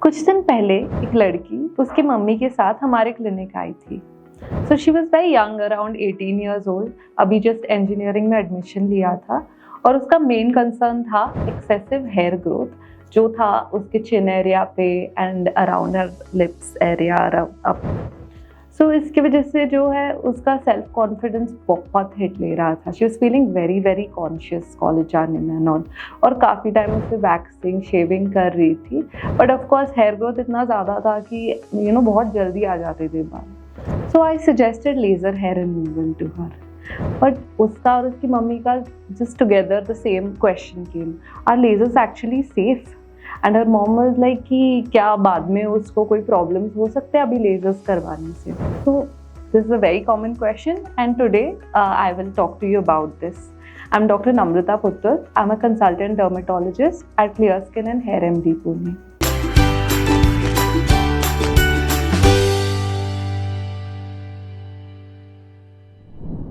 कुछ दिन पहले एक लड़की उसकी मम्मी के साथ हमारे क्लिनिक आई थी। So she was very young, around 18 years old. अभी जस्ट इंजीनियरिंग में एडमिशन लिया था और उसका मेन कंसर्न था एक्सेसिव हेयर ग्रोथ जो था उसके चिन एरिया पे and around her lips area up. So इसकी वजह से जो है उसका सेल्फ कॉन्फिडेंस बहुत हिट ले रहा था। She was feeling very very conscious college जाने में एंड ऑल, और काफ़ी टाइम उससे वैक्सिंग शेविंग कर रही थी। But of course hair growth इतना ज़्यादा था कि बहुत जल्दी आ जाते थे बाल। So I suggested laser hair removal to her, but उसका और उसकी मम्मी का just together the same question came, are lasers actually safe? And her mom was like कि क्या बाद में उसको कोई प्रॉब्लम्स हो सकते हैं अभी लेजर्स करवाने से। तो this is a very common question and today I will talk to you about this. I am doctor Namrata Putra. I am a consultant dermatologist at Clear Skin and Hair MD Pune.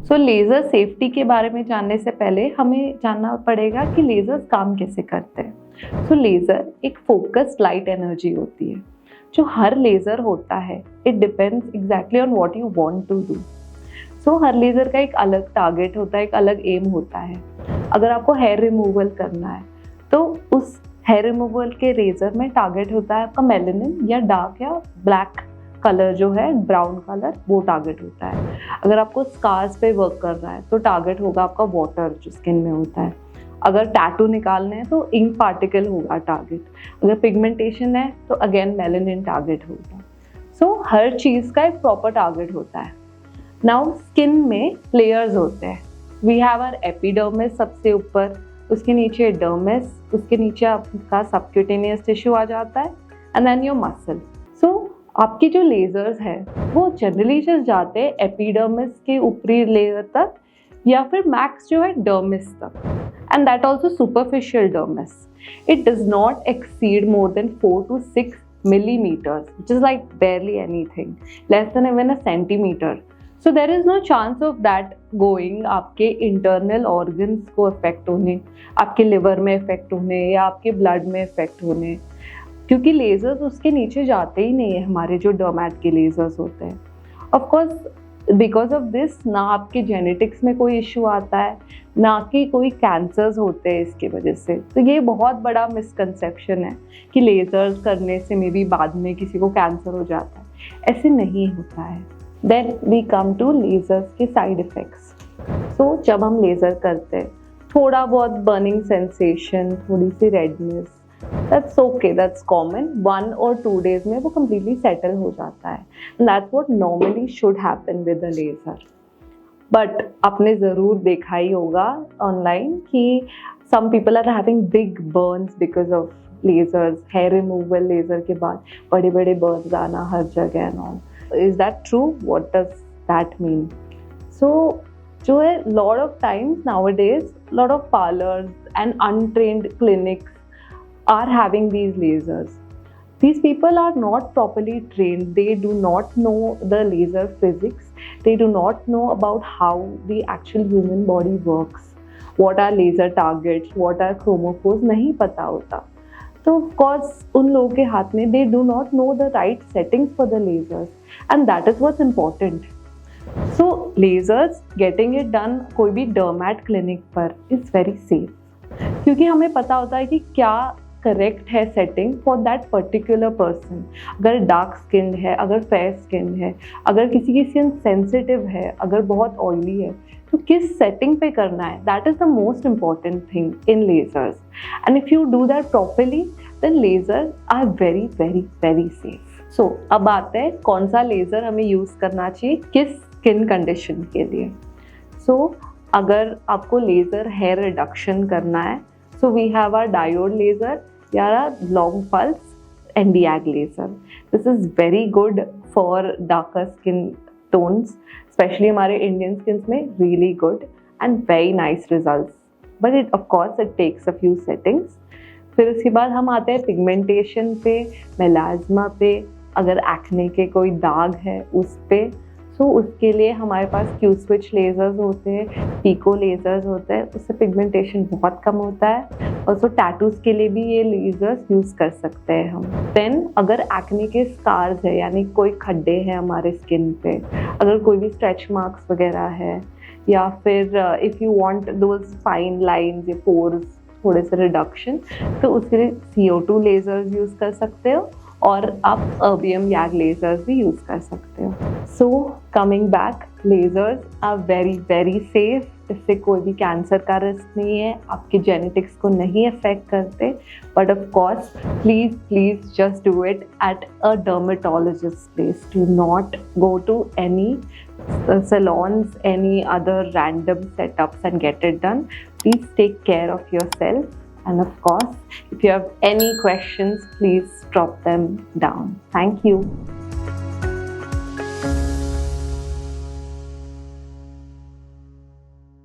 So laser safety के बारे में जानने से पहले हमें जानना पड़ेगा कि लेज़र्स काम कैसे करते हैं। सो लेज़र एक फोकस्ड लाइट एनर्जी होती है। जो हर लेज़र होता है it depends exactly on what you want to do. So हर लेज़र का एक अलग टारगेट होता है, एक अलग एम होता है। अगर आपको हेयर रिमूवल करना है तो उस हेयर रिमूवल के लेज़र में टारगेट होता है आपका मेलानिन या डार्क या ब्लैक कलर जो है, ब्राउन कलर, वो टारगेट होता है। अगर आपको स्कार्स पे वर्क कर रहा है तो टारगेट होगा आपका वाटर जो स्किन में होता है। अगर टैटू निकालने हैं तो इंक पार्टिकल होगा टारगेट। अगर पिगमेंटेशन है तो अगेन मेलानिन टारगेट होगा। सो हर चीज़ का एक प्रॉपर टारगेट होता है। नाउ स्किन में लेयर्स होते हैं। वी हैव आवर एपिडर्मिस सबसे ऊपर, उसके नीचे डर्मिस, उसके नीचे आपका सबक्यूटेनियस टिश्यू आ जाता है एंड देन योर मसल। सो आपके जो लेजर्स हैं वो जनरली जस्ट जाते हैं एपिडर्मिस के ऊपरी लेयर तक या फिर मैक्स जो है डर्मिस तक, and that also superficial dermis. It does not exceed more than 4 to 6 millimeters, which is like barely anything, less than even a centimeter. So there is no chance of that going आपके internal organs को affect होने, आपके liver में affect होने या आपके blood में affect होने, क्योंकि लेजर्स उसके नीचे जाते ही नहीं है हमारे जो डर्मैट के लेजर्स होते हैं। Of course because of this ना आपके जेनेटिक्स में कोई इशू आता है, ना कि कोई कैंसर्स होते हैं इसकी वजह से। तो ये बहुत बड़ा मिसकंसेप्शन है कि लेजर्स करने से मे बी बाद में किसी को कैंसर हो जाता है, ऐसे नहीं होता है। Then we come to lasers के साइड इफ़ेक्ट्स। सो जब हम लेज़र करते हैं थोड़ा बहुत बर्निंग सेंसेशन, थोड़ी सी redness, that's okay, that's common. 1 or 2 days में वो completely settle हो जाता है। And that's what normally should happen with the laser. But आपने ज़रूर देखा ही होगा online कि some people are having big burns because of lasers, hair removal laser के बाद बड़े बड़े burns आना हर जगह and all. Is that true? What does that mean? So जो है lot of times nowadays, lot of parlors and untrained clinics are having these lasers. These people are not properly trained. They do not know the laser physics. They do not know about how the actual human body works. What are laser targets? What are chromophores? नहीं पता होता। तो of course उन लोगों के हाथ में they do not know the right settings for the lasers, and that is what's important. So lasers getting it done कोई भी डर्मैट क्लिनिक पर is very safe, क्योंकि हमें पता होता है कि क्या करेक्ट है setting for that particular person. अगर डार्क स्किन है, अगर फेयर स्किन है, अगर किसी की स्किन सेंसिटिव है, अगर बहुत ऑयली है, तो किस सेटिंग पे करना है, that is the most important thing in lasers. And if you do that properly then laser are very very very safe. So अब आते हैं कौन सा लेज़र हमें यूज़ करना चाहिए किस स्किन कंडीशन के लिए। सो अगर आपको लेज़र हेयर रिडक्शन करना है, so we have our diode laser या long pulse Nd:YAG laser. This is very good for darker skin tones, especially हमारे Indian skins में really good and very nice results. But it of course it takes a few settings. फिर उसके बाद हम आते हैं pigmentation पे, melasma पे, अगर एक्ने के कोई दाग है उस पे। सो उसके लिए हमारे पास क्यू स्विच लेजर्स होते हैं, पिको लेजर्स होते हैं, उससे पिगमेंटेशन बहुत कम होता है। और सो टैटूज के लिए भी ये लेजर्स यूज़ कर सकते हैं हम। देन अगर एक्ने के स्कार्स है, यानी कोई खड्डे हैं हमारे स्किन पे, अगर कोई भी स्ट्रेच मार्क्स वगैरह है, या फिर if you want those fine lines या पोर्स थोड़े से रिडक्शन, तो उसके लिए CO2 लेजर्स यूज़ कर सकते हो, और आप अर्बियम YAG लेजर्स भी यूज़ कर सकते हो। So coming back, lasers are very very safe. इससे कोई भी कैंसर का रिस्क नहीं है, आपके जेनेटिक्स को नहीं अफेक्ट करते, but of course please just do it at a dermatologist place. Do not go to any salons, any other random setups and get it done. Please take care of yourself. And of course, if you have any questions, please drop them down. Thank you.